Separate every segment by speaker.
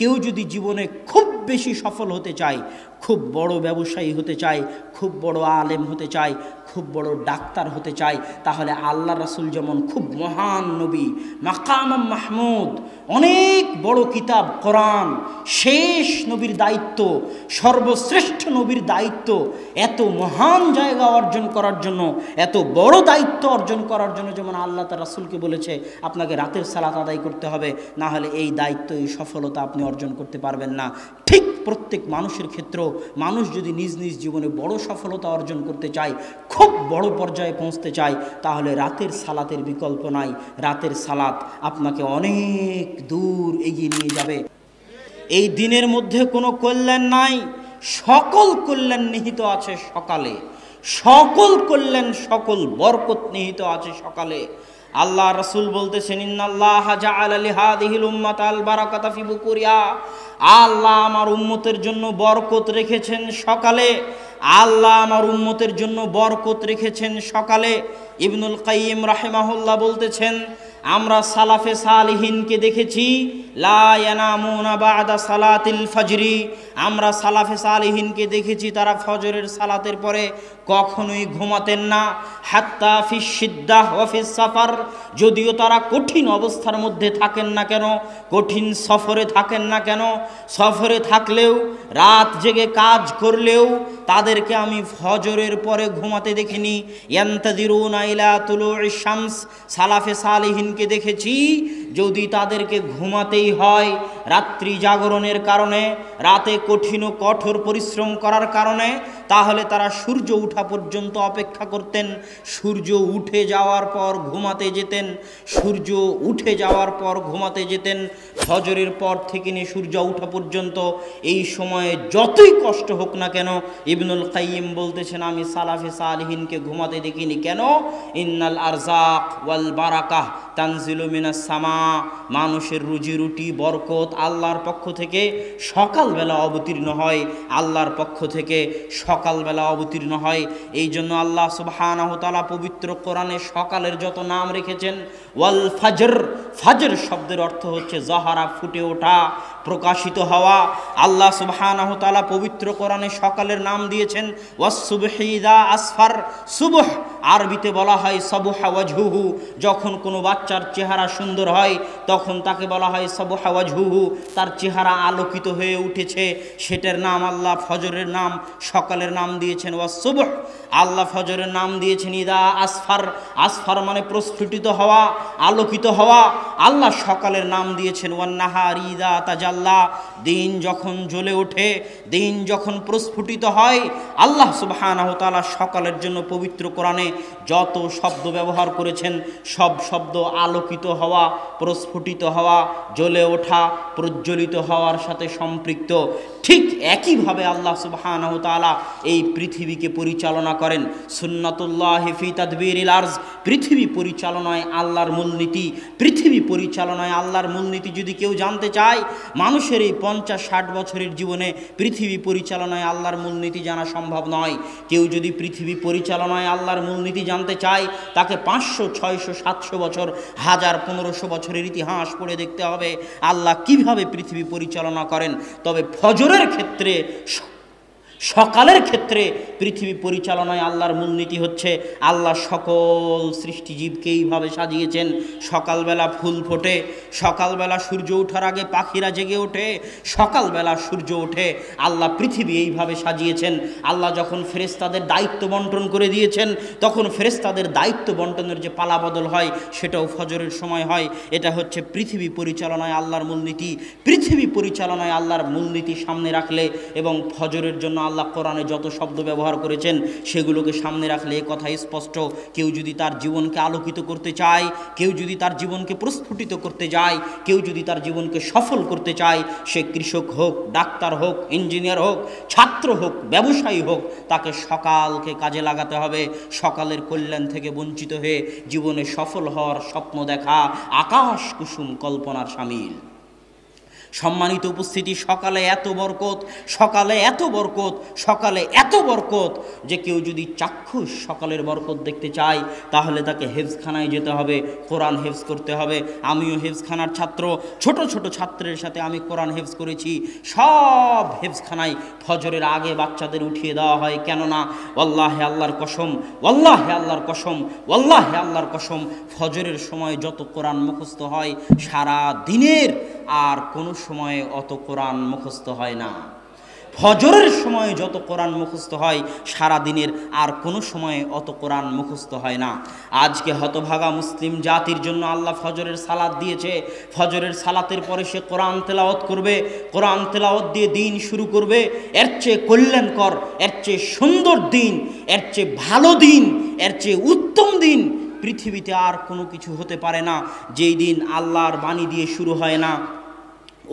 Speaker 1: কেউ যদি জীবনে খুব বেশি সফল হতে চায়, খুব বড় ব্যবসায়ী হতে চায়, খুব বড় আলেম হতে চায়, খুব বড় ডাক্তার হতে চায়, তাহলে আল্লাহ রাসূল যেমন খুব মহান নবী, মাকাম মাহমুদ, অনেক বড় কিতাব কোরআন, শেষ নবীর দায়িত্ব, সর্বশ্রেষ্ঠ নবীর দায়িত্ব, এত মহান জায়গা অর্জন করার জন্য, এত বড় দায়িত্ব অর্জন করার জন্য যেমন আল্লাহ তার রাসূলকে বলেছে আপনাকে রাতের সালাত আদায় করতে হবে, না হলে এই দায়িত্ব, এই সফলতা আপনি অর্জন করতে পারবেন না। ঠিক প্রত্যেক মানুষের ক্ষেত্রেও মানুষ যদি নিজ নিজ জীবনে বড় সফলতা অর্জন করতে চায়, খুব বড় পর্যায়ে পৌঁছতে চায়, তাহলে রাতের সালাতের বিকল্প নাই। রাতের সালাত আপনাকে অনেক দূর এগিয়ে নিয়ে যাবে। এই দিনের মধ্যে কোনো কল্যাণ নাই, সকল কল্যাণ নিহিত আছে সকালে, সকল কল্যাণ, সকল বরকত নিহিত আছে সকালে। আল্লাহ রাসূল বলতেছেন, ইন্নাল্লাহা জাআলা লিহাদিহিল উম্মাতাল বারাকাতা ফি বুকুরিহা, আল্লাহ আমার উম্মতের জন্য বরকত রেখেছেন সকালে, আল্লাহ আমার উম্মতের জন্য বরকত রেখেছেন সকালে। ইবনুল কাইয়িম রাহিমাহুল্লাহ বলতেছেন, আমরা সালাফে সালিহিনকে দেখেছি লা ইয়ানামুনা বা'দা সালাতিল ফজরি, আমরা সালাফে সালিহিনকে দেখেছি তারা ফজরের সালাতের পরে কখনোই ঘুমাতেন না। হাত্তা ফিস সিদ্দাহ ওয়া ফিস সাফার, যদিও তারা কঠিন অবস্থার মধ্যে থাকেন না কেন, কঠিন সফরে থাকেন না কেন, সফরে থাকলেও রাত জেগে কাজ করলেও তাদেরকে আমি ফজরের পরে ঘুমাতে দেখিনি। ইয়ান্তাযিরুনা ইলা তুলুইশ শামস, সালাফে সালিহিনকে দেখেছি যদি তাদেরকে ঘুমাতেই হয় রাত্রি জাগরণের কারণে, রাতে কঠিন ও কঠোর পরিশ্রম করার কারণে, তাহলে তারা সূর্য ওঠা পর্যন্ত অপেক্ষা করতেন। সূর্য উঠে যাওয়ার পর ঘুমাতে যেতেন, সূর্য উঠে যাওয়ার পর ঘুমাতে যেতেন। ফজরের পর থেকে নিয়ে সূর্য ওঠা পর্যন্ত এই সময়ে যতই কষ্ট হোক না কেন, ইবনুল কাইয়িম বলতেছেন আমি সালাফে সালিহিনকে ঘুমাতে দেখিনি। কেন? ইন্নাল আরজাক ওয়াল বারাকাহ তানজিলু মিনাস সামা, মানুষের রুজি রুটি বরকত আল্লাহর পক্ষ থেকে সকালবেলা অবতীর্ণ হয়, আল্লাহর পক্ষ থেকে সকালবেলা অবতীর্ণ হয়। এই জন্য আল্লাহ সুবহানাহু তাআলা পবিত্র কোরআনে সকালের যত নাম রেখেছেন, ওয়াল ফাজর, ফাজর শব্দের অর্থ হচ্ছে জাহারা, ফুটে ওঠা, প্রকাশিত হওয়া। আল্লাহ সুবহানাহু তাআলা পবিত্র কোরআনে সকালের নাম দিয়েছেন ওয়াস সুবহি ইযা আসফার, সুবহ আরবিতে বলা হয় সাবহা ওয়াজহুহু, যখন কোনো বাচ্চার চেহারা সুন্দর হয় তখন তাকে বলা হয় সাবহা ওয়াজহুহু, তার চেহারা আলোকিত হয়ে উঠেছে, সেটার নাম আল্লাহ ফজরের নাম, সকালের নাম দিয়েছেন ওয়াস সুবহ। আল্লাহ ফজরের নাম দিয়েছেন ইদা আসফার, আসফার মানে প্রস্ফুটিত হওয়া, আলোকিত হওয়া। আল্লাহ সকালের নাম দিয়েছেন ওয়ান নাহার ইদা তাজাল্লা, দিন যখন জ্বলে ওঠে, দিন যখন প্রস্ফুটিত হয়। আল্লাহ সুবহানাহু তাআলা সকালের জন্য পবিত্র কোরআনে যত শব্দ ব্যবহার করেছেন সব শব্দ আলোকিত হওয়া, প্রস্ফুটিত হওয়া, জ্বলে ওঠা, প্রজ্বলিত হওয়ার সাথে সম্পৃক্ত। ঠিক একইভাবে আল্লাহ সুবহানাহু তাআলা এই পৃথিবীকে পরিচালনা করেন। সুন্নাতুল্লাহি ফি তাদবিরিল আরজ, পৃথিবী পরিচালনায় আল্লাহর মূলনীতি, পৃথিবী পরিচালনায় আল্লাহর মূলনীতি যদি কেউ জানতে চায়, মানুষের এই 50-60 বছরের জীবনে পৃথিবী পরিচালনায় আল্লাহর মূলনীতি জানা সম্ভব নয়। কেউ যদি পৃথিবী পরিচালনায় আল্লাহর মূলনীতি জানতে চায়, তাকে 500, 600, 700 বছর, 1000, 1500 বছরের ইতিহাস পড়ে দেখতে হবে আল্লাহ কিভাবে পৃথিবী পরিচালনা করেন। তবে ফজরের ক্ষেত্রে, সকালের ক্ষেত্রে পৃথিবী পরিচালনায় আল্লাহর মূলনীতি হচ্ছে আল্লাহ সকল সৃষ্টিজীবকে এইভাবে সাজিয়েছেন। সকালবেলা ফুল ফোটে, সকালবেলা সূর্য ওঠার আগে পাখিরা জেগে ওঠে, সকালবেলা সূর্য ওঠে। আল্লাহ পৃথিবী এইভাবে সাজিয়েছেন। আল্লাহ যখন ফেরেশতাদের দায়িত্ব বন্টন করে দিয়েছেন, তখন ফেরেশতাদের দায়িত্ব বন্টনের যে পালাবদল হয় সেটাও ফজরের সময় হয়। এটা হচ্ছে পৃথিবী পরিচালনায় আল্লাহর মূলনীতি। পৃথিবী পরিচালনায় আল্লাহর মূলনীতি সামনে রাখলে এবং ফজরের জন্য আল্লাহ কোরআনে যত শব্দ ব্যবহার করেছেন সেগুলোকে সামনে রাখলে এ কথা স্পষ্ট, কেউ যদি তার জীবনকে আলোকিত করতে চায়, কেউ যদি তার জীবনকে প্রস্ফুটিত করতে যায়, কেউ যদি তার জীবনকে সফল করতে চায়, সে কৃষক হোক, ডাক্তার হোক, ইঞ্জিনিয়ার হোক, ছাত্র হোক, ব্যবসায়ী হোক, তাকে সকালকে কাজে লাগাতে হবে। সকালের কল্যাণ থেকে বঞ্চিত হয়ে জীবনে সফল হওয়ার স্বপ্ন দেখা আকাশ কুসুম কল্পনার শামিল। সম্মানিত উপস্থিতি, সকালে এত বরকত, সকালে এত বরকত, সকালে এত বরকত যে কেউ যদি চাক্ষুষ সকালের বরকত দেখতে চায় তাহলে তাকে হেফজখানায় যেতে হবে, কোরআন হেফজ করতে হবে। আমিও হেফজখানার ছাত্র, ছোট ছোট ছাত্রের সাথে আমি কোরআন হেফজ করেছি। সব হেফজখানায় ফজরের আগে বাচ্চাদের উঠিয়ে দেওয়া হয়, কেননা ওয়াল্লাহে আল্লাহর কসম, ওয়াল্লাহে আল্লাহর কসম, ওয়াল্লাহে আল্লাহর কসম, ফজরের সময় যত কোরআন মুখস্থ হয় সারা দিনের আর কোনো সময়ে অত কোরআন মুখস্থ হয় না। ফজরের সময় যত কোরআন মুখস্থ হয় সারা দিনের আর কোনো সময়ে অত কোরআন মুখস্থ হয় না। আজকে হতভাগা মুসলিম জাতির জন্য আল্লাহ ফজরের সালাত দিয়েছে। ফজরের সালাতের পরে সে কোরআন তেলাওয়াত করবে, কোরআন তেলাওয়াত দিয়ে দিন শুরু করবে। এর চেয়ে কল্যাণকর, এর চেয়ে সুন্দর দিন, এর চেয়ে ভালো দিন, এর চেয়ে উত্তম দিন পৃথিবীতে আর কোনো কিছু হতে পারে না। যেই দিন আল্লাহর বাণী দিয়ে শুরু হয় না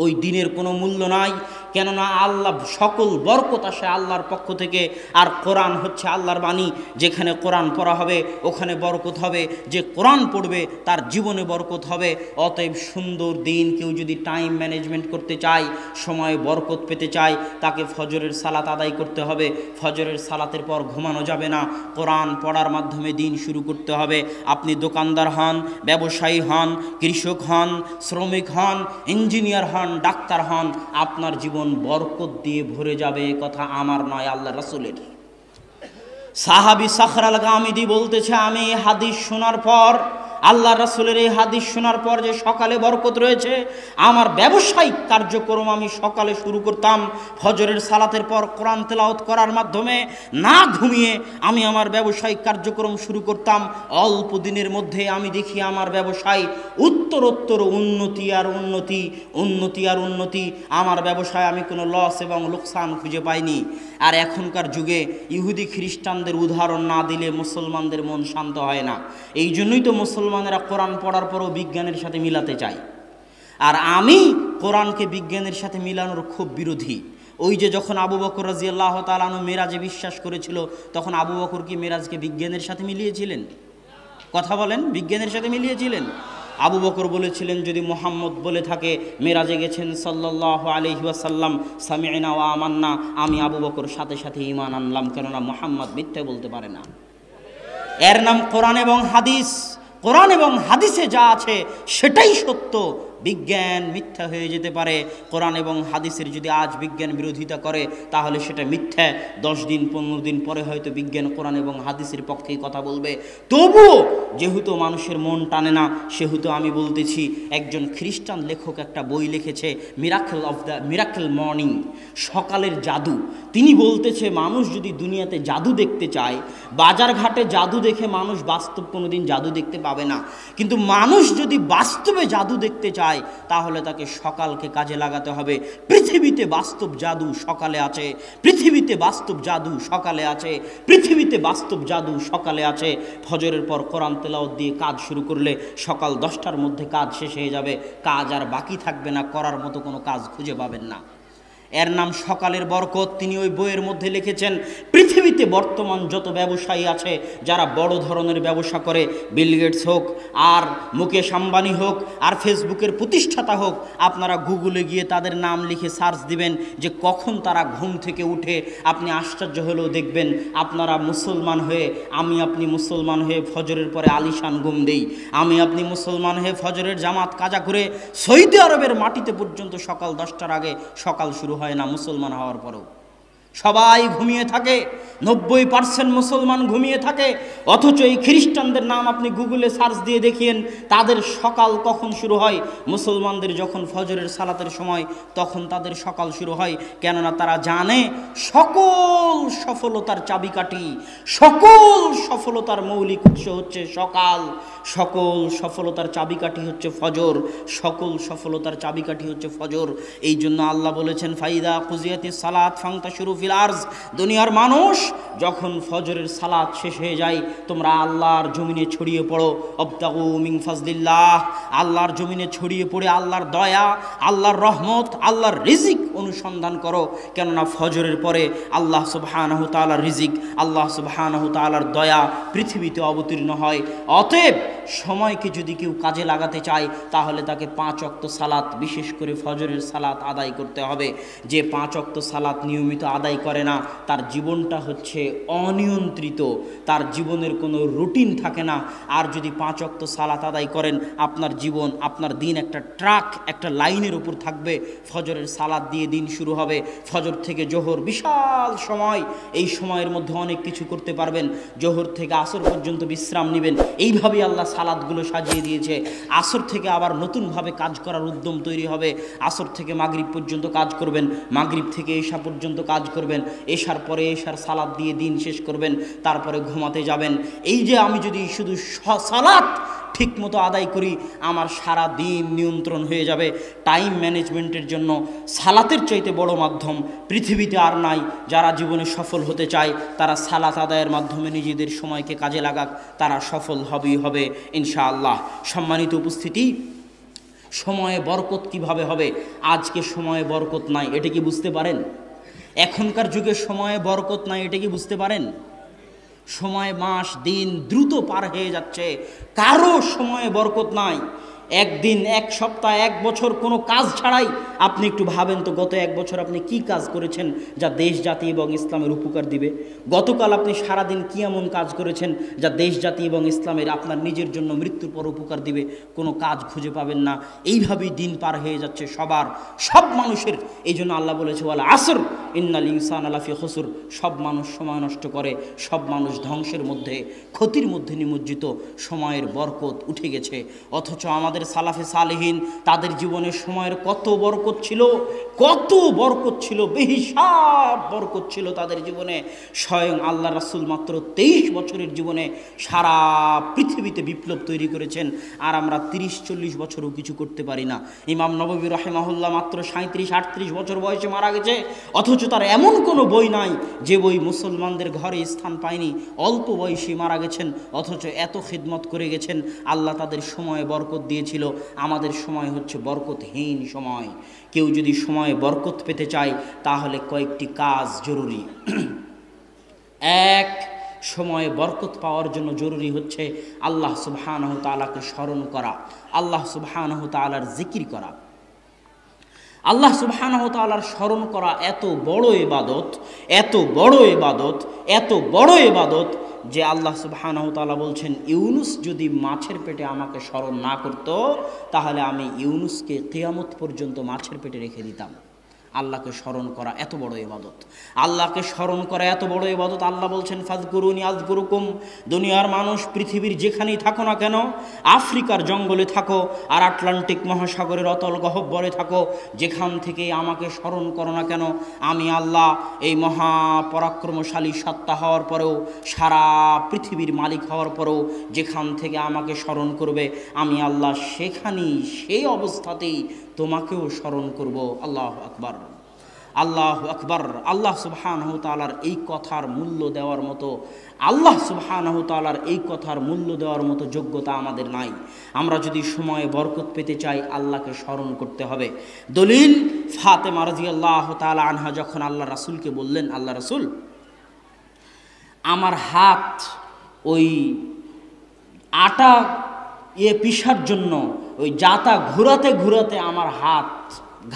Speaker 1: ওই দিনের কোনো মূল্য নাই, কেননা আল্লাহ সকল বরকত আসে আল্লাহর পক্ষ থেকে। আর কোরআন হচ্ছে আল্লাহর বাণী, যেখানে কোরআন পড়া হবে ওখানে বরকত হবে, যে কোরআন পড়বে তার জীবনে বরকত হবে। অতএব সুন্দর দিন কেউ যদি টাইম ম্যানেজমেন্ট করতে চায়, সময়ে বরকত পেতে চায়, তাকে ফজরের সালাত আদায় করতে হবে। ফজরের সালাতের পর ঘুমানো যাবে না, কোরআন পড়ার মাধ্যমে দিন শুরু করতে হবে। আপনি দোকানদার হন, ব্যবসায়ী হন, কৃষক হন, শ্রমিক হন, ইঞ্জিনিয়ার হন, ডাক্তার হন, আপনার জীবন বরকত দিয়ে ভরে যাবে। কথা আমার নয়, আল্লাহ রাসূলের। সাহাবী সাখর আল গামিদি বলতেছে, আমি হাদিস শোনার পর, আল্লাহ রাসূলের এই হাদিস শোনার পর যে সকালে বরকত রয়েছে, আমার ব্যবসায়িক কার্যক্রম আমি সকালে শুরু করতাম ফজরের সালাতের পর কোরআন তেলাওয়াত করার মাধ্যমে। না ঘুমিয়ে আমি আমার ব্যবসায়িক কার্যক্রম শুরু করতাম। অল্প দিনের মধ্যে আমি দেখি আমার ব্যবসায় উত্তরোত্তর উন্নতি আর উন্নতি, উন্নতি আর উন্নতি। আমার ব্যবসায় আমি কোনো লস এবং লোকসান খুঁজে পাইনি। আর এখনকার যুগে ইহুদি খ্রিস্টানদের উদাহরণ না দিলে মুসলমানদের মন শান্ত হয় না। এই জন্যই তো মুসলমানেরা কোরআন পড়ার পরও বিজ্ঞানের সাথে মিলাতে চায়। আর আমি কোরআনকে বিজ্ঞানের সাথে মিলানোর খুব বিরোধী। ওই যে যখন আবু বকর রাদিয়াল্লাহু তাআলা আনহু মেরাজে বিশ্বাস করেছিল, তখন আবু বকর কি মেরাজকে বিজ্ঞানের সাথে মিলিয়েছিলেন? কথা বলেন, বিজ্ঞানের সাথে মিলিয়েছিলেন? আবু বকর বলেছিলেন, যদি মুহাম্মদ বলে থাকে মেরাজে গেছেন সাল্লাল্লাহু আলাইহি ওয়াসাল্লাম, সামি'না ওয়া আমান্না, আমি আবু বকর সাথে সাথে ঈমান আনলাম, কেননা মুহাম্মদ মিথ্যা বলতে পারে না। এর নাম কোরআন এবং হাদিস। কোরআন এবং হাদিসে যা আছে সেটাই সত্য। বিজ্ঞান মিথ্যা হয়ে যেতে পারে। কোরআন এবং হাদিসের যদি আজ বিজ্ঞান বিরোধিতা করে তাহলে সেটা মিথ্যা। 10 দিন 15 দিন পরে হয়তো বিজ্ঞান কোরআন এবং হাদিসের পক্ষেই কথা বলবে। তবুও যেহেতু মানুষের মন টানে না, সেহেতু আমি বলতেছি, একজন খ্রিস্টান লেখক একটা বই লিখেছে, মিরাকেল মর্নিং, সকালের জাদু। তিনি বলতেছে, মানুষ যদি দুনিয়াতে জাদু দেখতে চায়, বাজার ঘাটে জাদু দেখে মানুষ বাস্তব কোনোদিন জাদু দেখতে পাবে না। কিন্তু মানুষ যদি বাস্তবে জাদু দেখতে চায় তাহলে তাকে সকালকে কাজে লাগাতে হবে। পৃথিবীতে বাস্তব জাদু সকালে আছে, পৃথিবীতে বাস্তব জাদু সকালে আছে, পৃথিবীতে বাস্তব জাদু সকালে আছে। ফজরের পর কোরআন তেলাওয়াত দিয়ে কাজ শুরু করলে সকাল 10টার মধ্যে কাজ শেষ হয়ে যাবে। কাজ আর বাকি থাকবে না, করার মতো কোনো কাজ খুঁজে পাবেন না। এর নাম সকালের বরকত। তিনি ওই বইয়ের মধ্যে লিখেছেন, পৃথিবীতে বর্তমান যত ব্যবসায়ী আছে যারা বড় ধরনের ব্যবসা করে, বিল গেটস হোক আর মুকেশ আম্বানি হোক আর ফেসবুকের প্রতিষ্ঠাতা হোক, আপনারা গুগলে গিয়ে তাদের নাম লিখে সার্চ দিবেন যে কখন তারা ঘুম থেকে উঠে। আপনি আশ্চর্য হলেও দেখবেন, আপনারা মুসলমান হয়ে, আমি আপনি মুসলমান হয়ে ফজরের পরে আলিশান ঘুম দেই। আমি আপনি মুসলমান হয়ে ফজরের জামাত কাজা করে সৌদি আরবের মাটিতে পর্যন্ত সকাল 10টার আগে সকাল শুরু হয় না। মুসলমান হওয়ার পরেও সবাই ঘুমিয়ে থাকে, 90% মুসলমান ঘুমিয়ে থাকে। অথচ এই খ্রিস্টানদের নাম আপনি গুগলে সার্চ দিয়ে দেখিয়েন তাদের সকাল কখন শুরু হয়। মুসলমানদের যখন ফজরের সালাতের সময় তখন তাদের সকাল শুরু হয়, কেননা তারা জানে সকল সফলতার চাবিকাঠি, সকল সফলতার মৌলিক উৎস হচ্ছে সকাল, সকল সফলতার চাবিকাঠি হচ্ছে ফজর, সকল সফলতার চাবিকাঠি হচ্ছে ফজর। এই জন্য আল্লাহ বলেছেন, ফাইদা কুজিয়াতিস সালাত ফান্তাশিরু ফিল আরজ, দুনিয়ার মানুষ যখন ফজরের সালাত শেষ হয়ে যায় তোমরা আল্লাহর জমিনে ছড়িয়ে পড়ো, আবতাগু মিন ফাজলিল্লাহ, আল্লাহর জমিনে ছড়িয়ে পড়ে আল্লাহর দয়া, আল্লাহর রহমত, আল্লাহর রিজিক অনুসন্ধান করো। কেননা ফজরের পরে আল্লাহ সুবহানাহু তাআলার রিজিক, আল্লাহ সুবহানাহু তাআলার দয়া পৃথিবীতে অবতীর্ণ হয়। অতএব সময়কে যদি কেউ কাজে লাগাতে চায় তাহলে তাকে 5 ওয়াক্ত সালাত, বিশেষ করে ফজরের সালাত আদায় করতে হবে। যে 5 ওয়াক্ত সালাত নিয়মিত আদায় করে না তার জীবনটা হচ্ছে অনিয়ন্ত্রিত, তার জীবনের কোনো রুটিন থাকে না। আর যদি 5 ওয়াক্ত সালাত আদায় করেন আপনার জীবন, আপনার দিন একটা ট্রাক, একটা লাইনের উপর থাকবে। ফজরের সালাত দিয়ে দিন শুরু হবে, ফজর থেকে জোহর বিশাল সময়, এই সময়ের মধ্যে অনেক কিছু করতে পারবেন। জোহর থেকে আসর পর্যন্ত বিশ্রাম নেবেন, এইভাবেই আল্লাহ সালাতগুলো সাজিয়ে দিয়েছে। আসর থেকে আবার নতুনভাবে কাজ করার উদ্যম তৈরি হবে, আসর থেকে মাগরিব পর্যন্ত কাজ করবেন, মাগরিব থেকে এশা পর্যন্ত কাজ করবেন, এশার পরে এশার সালাত দিয়ে দিন শেষ করবেন, তারপরে ঘুমাতে যাবেন। এই যে আমি যদি শুধু সালাত ঠিক মতো আদায় করি আমার সারা দিন নিয়ন্ত্রণ হয়ে যাবে। টাইম ম্যানেজমেন্টের জন্য সালাতের চাইতে বড় মাধ্যম পৃথিবীতে আর নাই। যারা জীবনে সফল হতে চায় তারা সালাত আদায়ের মাধ্যমে নিজেদের সময়কে কাজে লাগাক, তারা সফল হবেই হবে ইনশাআল্লাহ। সম্মানিত উপস্থিতি, সময়ে বরকত কিভাবে হবে? আজকে সময়ে বরকত নাই, এটা কি বুঝতে পারেন? এখনকার যুগে সময়ে বরকত নাই, এটা কি বুঝতে পারেন? সময়, মাস, দিন দ্রুত পার হয়ে যাচ্ছে, কারো সময়ে বরকত নাই। একদিন, এক সপ্তাহ, এক বছর কোনো কাজ ছাড়াই আপনি একটু ভাবেন তো গত এক বছর আপনি কি কাজ করেছেন যা দেশ জাতি এবং ইসলামের উপকার দিবে? গতকাল আপনি সারাদিন কি এমন কাজ করেছেন যা দেশ জাতি এবং ইসলামের আপনার নিজের জন্য মৃত্যুর পর উপকার দিবে? কোনো কাজ খুঁজে পাবেন না। এইভাবেই দিন পার হয়ে যাচ্ছে সবার, সব মানুষের। এই জন্য আল্লাহ বলেছে ওয়াল আসর ইন্নাল ইনসানা লাফি খুসর, সব মানুষ সময় নষ্ট করে, সব মানুষ ধ্বংসের মধ্যে, ক্ষতির মধ্যে নিমজ্জিত। সময়ের বরকত উঠে গেছে। অথচ আমাদের সালাফে সালেহিন তাদের জীবনে সময়ের কত বরকত ছিল, কত বরকত ছিল, বেহিসাব বরকত ছিল তাদের জীবনে। স্বয়ং আল্লাহ রাসূল মাত্র 23 বছরের জীবনে সারা পৃথিবীতে বিপ্লব তৈরি করেছেন, আর আমরা 30-40 বছরও কিছু করতে পারি না। ইমাম নববী রাহিমাহুল্লাহ মাত্র 37-38 বছর বয়সে মারা গেছে, অথচ তার এমন কোনো বই নাই যে বই মুসলমানদের ঘরে স্থান পায়নি। অল্প বয়সে মারা গেছেন, অথচ এত খিদমত করে গেছেন। আল্লাহ তাদের সময়ে বরকত দিয়েছিল। আমাদের সময় হচ্ছে বরকতহীন সময়। কেউ যদি সময়ে বরকত পেতে চায় তাহলে কয়েকটি কাজ জরুরি। এক, সময়ে বরকত পাওয়ার জন্য জরুরি হচ্ছে আল্লাহ সুবহানাহু তাআলাকে স্মরণ করা, আল্লাহ সুবহানাহু তাআলার জিকির করা। আল্লাহ সুবহানাহু তাআলার স্মরণ করা এত বড় ইবাদত, এত বড় ইবাদত, এত বড় ইবাদত যে আল্লাহ সুবহানাহু তাআলা বলছেন ইউনুস যদি মাছের পেটে আমাকে স্মরণ না করত তাহলে আমি ইউনুসকে কিয়ামত পর্যন্ত মাছের পেটে রেখে দিতাম। আল্লাহকে স্মরণ করা এত বড় ইবাদত, আল্লাহকে স্মরণ করা এত বড় ইবাদত। আল্লাহ বলছেন ফাযকুরুনি আযকুরুকুম। দুনিয়ার মানুষ পৃথিবীর যেখানেই থাকো না কেন, আফ্রিকার জঙ্গলে থাকো আর আটলান্টিক মহাসাগরের অতল গহ্বরে থাকো, যেখান থেকে আমাকে স্মরণ করো না কেন, আমি আল্লাহ এই মহাপরাক্রমশালী সত্তা হওয়ার পরেও, সারা পৃথিবীর মালিক হওয়ার পরেও যেখান থেকে আমাকে স্মরণ করবে আমি আল্লাহ সেখানেই, সেই অবস্থাতেই তোমাকেও স্মরণ করব। আল্লাহু আকবার, আল্লাহু আকবার। আল্লাহ সুবহানাহু তাআলার এই কথার মূল্য দেওয়ার মতো, আল্লাহ সুবহানাহু তাআলার এই কথার মূল্য দেওয়ার মতো যোগ্যতা আমাদের নাই। আমরা যদি সময়ে বরকত পেতে চাই আল্লাহকে স্মরণ করতে হবে। দলিল, ফাতেমা রাদিয়াল্লাহু তাআলা আনহা যখন আল্লাহ রাসূলকে বললেন, আল্লাহ রাসূল আমার হাত ওই আটা পিষার জন্য ওই জাতা ঘুরাতে ঘুরাতে আমার হাত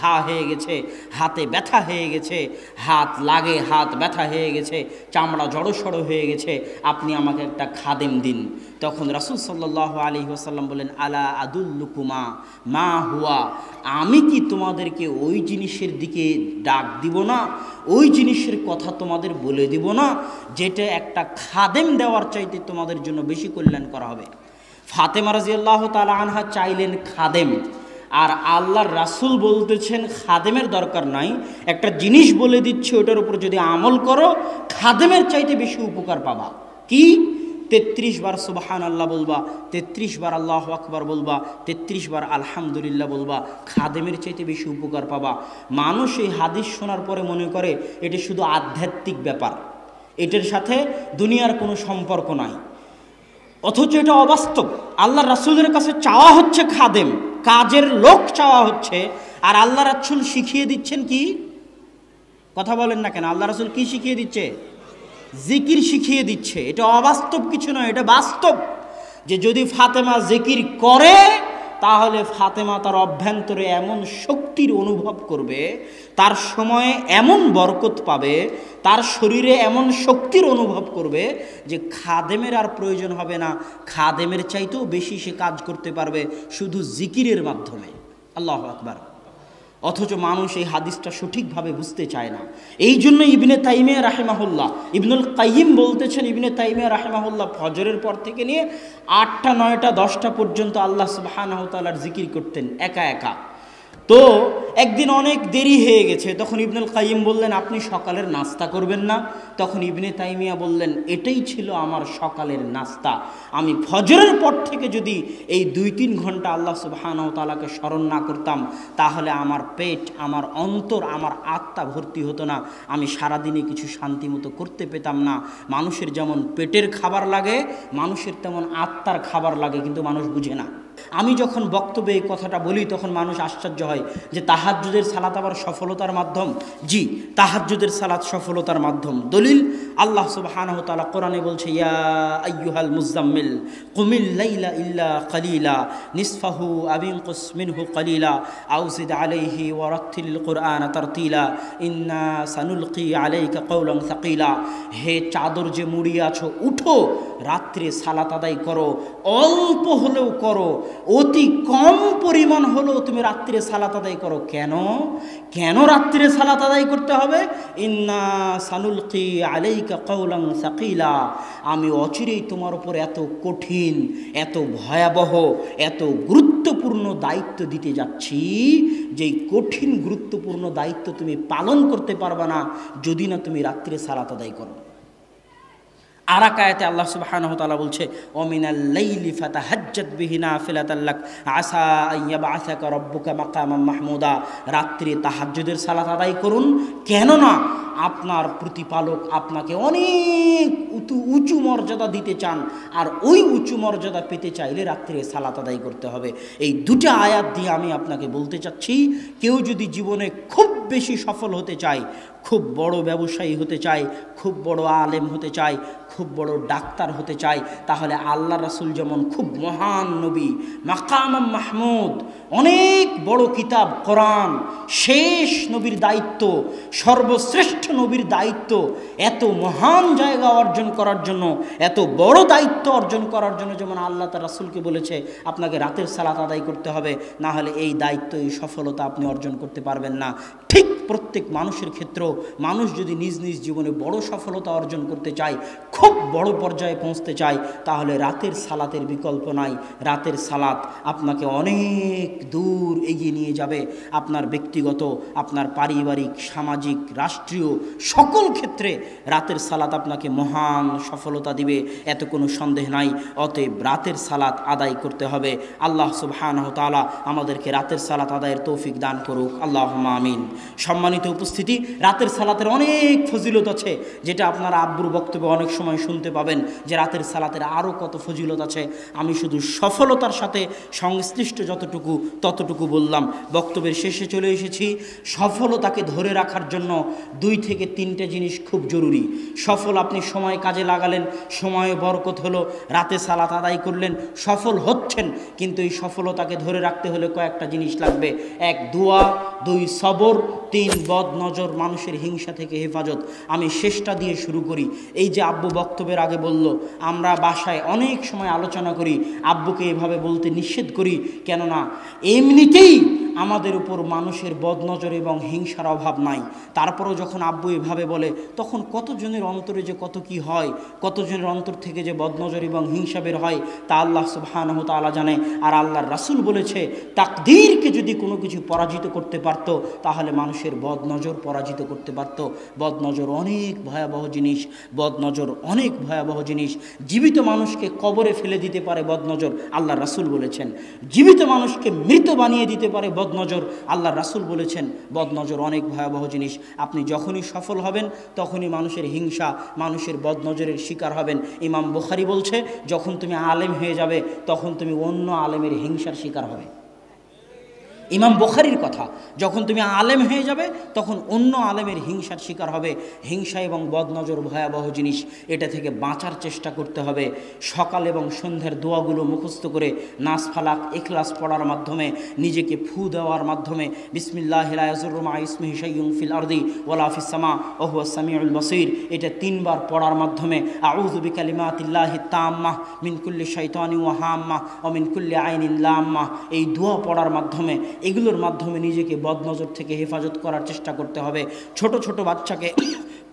Speaker 1: ঘা হয়ে গেছে, হাতে ব্যথা হয়ে গেছে, হাত লাগে, হাত ব্যথা হয়ে গেছে, চামড়া জড়সড় হয়ে গেছে, আপনি আমাকে একটা খাদেম দিন। তখন রাসূল সাল্লাল্লাহু আলাইহি ওয়াসাল্লাম বলেন আলা আদুল্লুকুমা মা হুয়া, আমি কি তোমাদেরকে ওই জিনিসের দিকে ডাক দিব না, ওই জিনিসের কথা তোমাদের বলে দিব না যেটা একটা খাদেম দেওয়ার চাইতে তোমাদের জন্য বেশি কল্যাণ করা হবে। ফাতেমা রাদিয়াল্লাহু তাআলা আনহা চাইলেন খাদেম, আর আল্লাহর রাসূল বলতেছেন খাদেমের দরকার নাই, একটা জিনিস বলে দিচ্ছে ওটার উপর যদি আমল করো খাদেমের চাইতে বেশি উপকার পাবা। কি? 33 বার সুবহানাল্লাহ বলবা, 33 বার আল্লাহু আকবার বলবা, 33 বার আলহামদুলিল্লাহ বলবা, খাদেমের চাইতে বেশি উপকার পাবা। মানুষ এই হাদিস শোনার পরে মনে করে এটা শুধু আধ্যাত্মিক ব্যাপার, এটার সাথে দুনিয়ার কোনো সম্পর্ক নাই, অথচ এটা অবাস্তব। আল্লাহ রাসূলের কাছে চাওয়া হচ্ছে খাদেম, কাজের লোক চাওয়া হচ্ছে, আর আল্লাহ রাসূল শিখিয়ে দিচ্ছেন কি? কথা বলেন না কেন? আল্লাহ রাসূল কি শিখিয়ে দিচ্ছে? জিকির শিখিয়ে দিচ্ছে। এটা অবাস্তব কিছু নয়, এটা বাস্তব। যে যদি ফাতেমা জিকির করে তাহলে ফাতেমা তার অভ্যন্তরে এমন শক্তির অনুভব করবে, তার সময়ে এমন বরকত পাবে, তার শরীরে এমন শক্তির অনুভব করবে যে খাদেমের আর প্রয়োজন হবে না, খাদেমের চাইতেও বেশি সে কাজ করতে পারবে শুধু জিকিরের মাধ্যমে। আল্লাহু আকবার। অথচ মানুষ এই হাদিসটা সঠিকভাবে বুঝতে চায় না। এই জন্য ইবনে তাইমিয়া রাহিমাহুল্লাহ, ইবনুল কাইয়িম বলতেছেন, ইবনে তাইমিয়া রাহিমাহুল্লাহ ফজরের পর থেকে নিয়ে 8টা 9টা 10টা পর্যন্ত আল্লাহ সুবহানাহু ওয়া তাআলার জিকির করতেন একা একা। তো একদিন অনেক দেরি হয়ে গেছে, তখন ইবনুল কাইয়িম বললেন, আপনি সকালের নাস্তা করবেন না? তখন ইবনে তাইমিয়া বললেন, এটাই ছিল আমার সকালের নাস্তা। আমি ফজরের পর থেকে যদি এই 2-3 ঘন্টা আল্লাহ সুবহানাহু ওয়া তাআলাকে স্মরণ না করতাম, তাহলে আমার পেট, আমার অন্তর, আমার আত্মা ভর্তি হতো না, আমি সারাদিনে কিছু শান্তি মতো করতে পেতাম না। মানুষের যেমন পেটের খাবার লাগে, মানুষের তেমন আত্মার খাবার লাগে, কিন্তু মানুষ বুঝে না। আমি যখন বক্তব্যে এই কথাটা বলি তখন মানুষ আশ্চর্য হয় যে তাহাজ্জুদের সালাত আবার সফলতার মাধ্যম। জি, তাহাজ্জুদের সালাত সফলতার মাধ্যম। দলিল, আল্লাহ সুবহানাহু ওয়া তাআলা কোরআনে বলছে, ইয়া আইয়ুহাল মুযাম্মিল কুমিল লাইলা ইল্লা কালিলা নিসফাহু আও ইনকুস মিনহু কালিলা আও জিদ আলাইহি ওয়া রাত্তিলিল কুরআনা তারতিলা ইন্না সানুলকি আলাইকা কওলান সাকিলা। হে চাদর যে মুড়িয়ে আছো, উঠো, রাত্রে সালাত আদায় করো, অল্প হলেও করো, অতি কম পরিমাণ হলেও তুমি রাত্রে সালাত আদায় করো। কেন কেন রাত্রে সালাত আদায় করতে হবে? ইন্না সানুলকি আলাইকা কওলান সাকিলা, আমি অচিরেই তোমার উপর এত কঠিন, এত ভয়াবহ, এত গুরুত্বপূর্ণ দায়িত্ব দিতে যাচ্ছি, যেই কঠিন গুরুত্বপূর্ণ দায়িত্ব তুমি পালন করতে পারবে না যদি না তুমি রাত্রে সালাত আদায় করো। আর এক আয়াতে আল্লাহ সুবহানাহু ওয়া তাআলা বলছে, ওমিনাল লাইলি ফাতাহাজ্জাত বিহি নাফিলাতাল লাক আসা আন ইয়াবআসাকা রাব্বুকা মাকামান মাহমুদা। রাত্রে তাহাজ্জুদের সালাত আদায় করুন, কেননা আপনার প্রতিপালক আপনাকে অনেক উঁচু মর্যাদা দিতে চান, আর ওই উঁচু মর্যাদা পেতে চাইলে রাত্রে সালাত আদায় করতে হবে। এই দুটো আয়াত দিয়ে আমি আপনাকে বলতে চাচ্ছি, কেউ যদি জীবনে খুব বেশি সফল হতে চায়, খুব বড় ব্যবসায়ী হতে চায়, খুব বড় আলেম হতে চায়, খুব বড় ডাক্তার হতে চায়, তাহলে আল্লাহ রাসূল যেমন খুব মহান নবী, মাকাম মাহমুদ, অনেক বড় কিতাব কোরআন, শেষ নবীর দায়িত্ব, সর্বশ্রেষ্ঠ নবীর দায়িত্ব, এত মহান জায়গা অর্জন করার জন্য, এত বড় দায়িত্ব অর্জন করার জন্য যেমন আল্লাহ তার রাসূলকে বলেছে আপনাকে রাতের সালাত আদায় করতে হবে, না হলে এই দায়িত্ব, এই সফলতা আপনি অর্জন করতে পারবেন না। ঠিক প্রত্যেক মানুষের ক্ষেত্রেও মানুষ যদি নিজ নিজ জীবনে বড় সফলতা অর্জন করতে চায়, খুব বড় পর্যায়ে পৌঁছতে চায়, তাহলে রাতের সালাতের বিকল্প নাই। রাতের সালাত আপনাকে অনেক দূর এগিয়ে নিয়ে যাবে, আপনার ব্যক্তিগত, আপনার পারিবারিক, সামাজিক, রাষ্ট্রীয় সকল ক্ষেত্রে রাতের সালাত আপনাকে মহান সফলতা দিবে, এত কোনো সন্দেহ নাই। অতএব রাতের সালাত আদায় করতে হবে। আল্লাহ সুবহানাহু ওয়া তাআলা আমাদেরকে রাতের সালাত আদায়ের তৌফিক দান করুক, আল্লাহুম্মা আমিন। সম্মানিত উপস্থিতি, রাতের সালাতের অনেক ফজিলত আছে, যেটা আপনারা আব্বুর বক্তব্যে অনেক সময় শুনতে পাবেন যে রাতের সালাতের আরও কত ফজিলত আছে। আমি শুধু সফলতার সাথে সংশ্লিষ্ট ততটুকু বললাম। বক্তব্যের শেষে চলে এসেছি। সফলতাকে ধরে রাখার জন্য 2 থেকে 3টে জিনিস খুব জরুরি। সফল, আপনি সময় কাজে লাগালেন, সময়ে বরকত হলো, রাতে সালাত আদায় করলেন, সফল হচ্ছেন, কিন্তু এই সফলতাকে ধরে রাখতে হলে কয়েকটা জিনিস লাগবে। 1 দোয়া, 2 সবর, 3 বদ নজর, মানুষের হিংসা থেকে হেফাজত। আমি শেষটা দিয়ে শুরু করি। এই যে আব্বু বক্তব্যের আগে বলল, আমরা বাসায় অনেক সময় আলোচনা করি, আব্বুকে এভাবে বলতে নিষেধ করি, কেননা এমনিতেই আমাদের উপর মানুষের বদনজর এবং হিংসার অভাব নাই, তারপরও যখন আব্বু এভাবে বলে তখন কতজনের অন্তরে যে কত কি হয়, কতজনের অন্তর থেকে যে বদনজর এবং হিংসা বের হয় তা আল্লাহ সুবহানাহু ওয়া তাআলা জানে। আর আল্লাহর রাসূল বলেছে তাকদীরকে যদি কোনো কিছু পরাজিত করতে পারত তাহলে মানুষের বদনজর পরাজিত করতে পারত। বদনজর অনেক ভয়াবহ জিনিস, বদনজর অনেক ভয়াবহ জিনিস। জীবিত মানুষকে কবরে ফেলে দিতে পারে বদনজর, আল্লাহর রাসূল বলেছেন। জীবিত মানুষকে মৃত বানিয়ে দিতে পারে বদনজর, আল্লাহর রাসূল বলেছেন। বদনজর অনেক ভয়াবহ জিনিস। আপনি যখনই সফল হবেন তখনই মানুষের হিংসা, মানুষের বদনজরের শিকার হবেন। ইমাম বুখারী বলছে যখন তুমি আলেম হয়ে যাবে তখন তুমি অন্য আলেমের হিংসার শিকার হবে। ইমাম বুখারীর কথা, যখন তুমি আলেম হয়ে যাবে তখন অন্য আলেমের হিংসার শিকার হবে। হিংসা এবং বদনজর ভয়াবহ জিনিস, এটা থেকে বাঁচার চেষ্টা করতে হবে। সকাল এবং সন্ধ্যার দোয়াগুলো মুখস্থ করে নাস ফালাক ইখলাস পড়ার মাধ্যমে, নিজেকে ফু দেওয়ার মাধ্যমে বিসমিল্লাহি লা ইয়াযুররু মা ইসমিহি শাইউন ফিল আরদি ওয়ালা ফিস সামা ওয়া হুয়াস সামিউল বাসীর, এটা 3 বার পড়ার মাধ্যমে আউযু বিকালিমাতিল্লাহি তাম্মাহ মিন কুল্লি শাইতানিন ওয়া হাম্মাহ ওয়া মিন কুল্লি আইনিন লাম্মাহ, এই দোয়া পড়ার মাধ্যমে, এগুলোর মাধ্যমে নিজেকে বদনজর থেকে হেফাজত করার চেষ্টা করতে হবে। ছোট ছোট বাচ্চাকে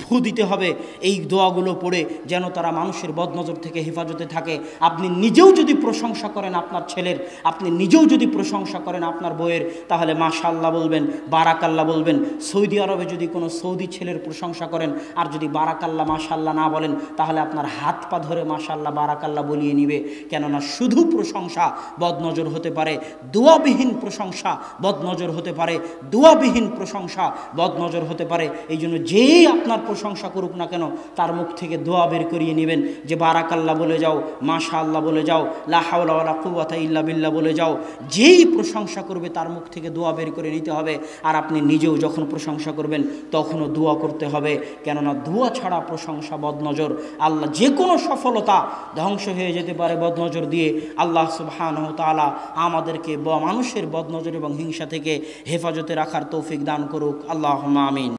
Speaker 1: ফু দিতে হবে এই দোয়াগুলো পড়ে, যেন তারা মানুষের বদনজর থেকে হেফাজতে থাকে। আপনি নিজেও যদি প্রশংসা করেন আপনার ছেলের, আপনি নিজেও যদি প্রশংসা করেন আপনার বউয়ের, তাহলে মাশাআল্লাহ বলবেন, বারাকাল্লাহ বলবেন। সৌদি আরবে যদি কোনো সৌদি ছেলের প্রশংসা করেন আর যদি বারাকাল্লাহ মাশাআল্লাহ না বলেন, তাহলে আপনার হাত পা ধরে মাশাআল্লাহ বারাকাল্লাহ বলিয়ে নিবে। কেননা শুধু প্রশংসা বদনজর হতে পারে, দোয়াবিহীন প্রশংসা বদনজর হতে পারে, দোয়াবিহীন প্রশংসা বদনজর হতে পারে। এই জন্য যেই আপনার প্রশংসা করুক না কেন তার মুখ থেকে দোয়া বের করিয়ে নেবেন, যে বারাকাল্লাহ বলে যাও, মাশাআল্লাহ বলে যাও, লা হাওলা ওয়ালা কুওয়াতা ইল্লা বিল্লাহ বলে যাও। যেই প্রশংসা করবে তার মুখ থেকে দোয়া বের করে নিতে হবে। আর আপনি নিজেও যখন প্রশংসা করবেন তখনও দোয়া করতে হবে, কেননা দোয়া ছাড়া প্রশংসা বদনজর। আল্লাহ যে কোনো সফলতা ধ্বংস হয়ে যেতে পারে বদনজর দিয়ে। আল্লাহ সুবহানাহু ওয়া তাআলা আমাদেরকে মানুষের বদনজর এবং হিংসা থেকে হেফাজতে রাখার তৌফিক দান করুক। আল্লাহুম্মা আমিন।